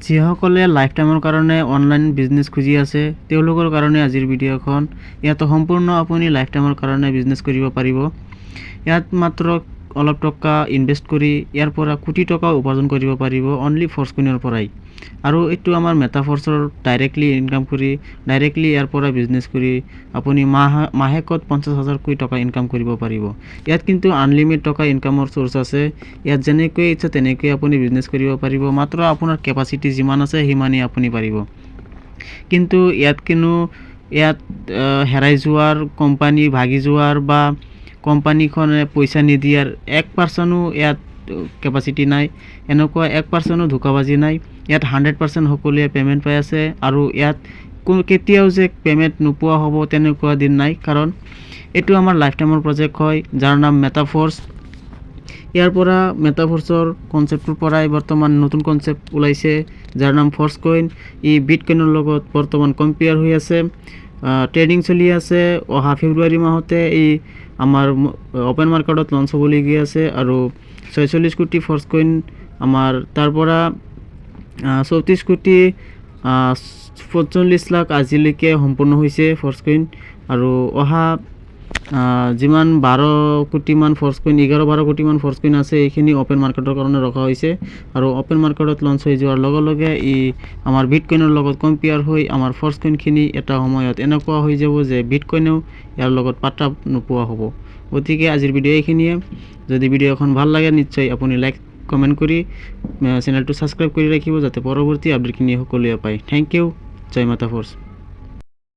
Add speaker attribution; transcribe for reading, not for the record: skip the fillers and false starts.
Speaker 1: যিসকলে লাইফ টাইমৰ কাৰণে অনলাইন বিজনেছ খুজি আছে তেওঁলোকৰ কাৰণে আজিৰ ভিডিঅ'খন। ইয়াত সম্পূৰ্ণ আপুনি লাইফ টাইমৰ কাৰণে বিজনেছ কৰিব পাৰিব। ইয়াত মাত্ৰ অলপ টকা ইনভেষ্ট কৰি ইয়াৰ পৰা কোটি টকা উপাৰ্জন কৰিব পাৰিব অনলি ফৰ্চকইনৰ পৰাই। আৰু এইটো আমাৰ মেটাফৰ্চৰ ডাইৰেক্টলি ইনকাম কৰি ডাইৰেক্টলি ইয়াৰ পৰা বিজনেছ কৰি আপুনি মাহেকত 50,000কৈ টকা ইনকাম কৰিব পাৰিব। ইয়াত কিন্তু আনলিমিটেড টকা ইনকামৰ চ'ৰ্চ আছে। ইয়াত যেনেকৈ ইচ্ছা তেনেকৈ আপুনি বিজনেছ কৰিব পাৰিব। মাত্ৰ আপোনাৰ কেপাচিটি যিমান আছে সিমানেই আপুনি পাৰিব। কিন্তু ইয়াত হেৰাই যোৱাৰ, কোম্পানী ভাগি যোৱাৰ বা কোম্পানীখনে পইচা নিদিয়াৰ 1%ও ইয়াত কেপাচিটি নাই। এনেকুৱা 1%ও ধোকাবাজি নাই। ইয়াত 100% সকলোৱে পে'মেণ্ট পাই আছে আৰু ইয়াত কেতিয়াও যে পে'মেণ্ট নোপোৱা হ'ব তেনেকুৱা দিন নাই, কাৰণ এইটো আমাৰ লাইফ টাইমৰ প্ৰজেক্ট হয় যাৰ নাম মেটাফৰ্চ। ইয়াৰ পৰা মেটাফৰ্চৰ কনচেপ্টৰ পৰাই বৰ্তমান নতুন কনচেপ্ট ওলাইছে যাৰ নাম ফৰ্চকইন। ই বিটকইনৰ লগত বৰ্তমান কম্পেয়াৰ হৈ আছে, ট্ৰেডিং চলি আছে। অহা ফেব্ৰুৱাৰী মাহতে ই আমাৰ অ'পেন মাৰ্কেটত লঞ্চ হ'বলগীয়া আছে আৰু 46 কোটি ফৰ্চকইন আমাৰ তাৰ পৰা 34 কোটি 45 লাখ আজিলৈকে সম্পূৰ্ণ হৈছে ফৰ্চকইন। আৰু অহা যিমান 12 কোটিমান ফৰ্চকইন 11-12 কোটিমান ফৰ্চকইন আছে এইখিনি অ'পেন মাৰ্কেটৰ কাৰণে ৰখা হৈছে। আৰু অ'পেন মাৰ্কেটত লঞ্চ হৈ যোৱাৰ লগে লগে ই আমাৰ বিটকইনৰ লগত কম্পেয়াৰ হৈ আমাৰ ফৰ্চকইনখিনি এটা সময়ত এনেকুৱা হৈ যাব যে বিটকইনেও ইয়াৰ লগত পাত্তা নোপোৱা হ'ব। গতিকে আজিৰ ভিডিঅ' এইখিনিয়ে। যদি ভিডিঅ'খন ভাল লাগে নিশ্চয় আপুনি লাইক কমেণ্ট কৰি চেনেলটো ছাবস্ক্ৰাইব কৰি ৰাখিব যাতে পৰৱৰ্তী আপডেটখিনি সকলোৱে পায়। Thank you. জয় মেটাফৰ্চ।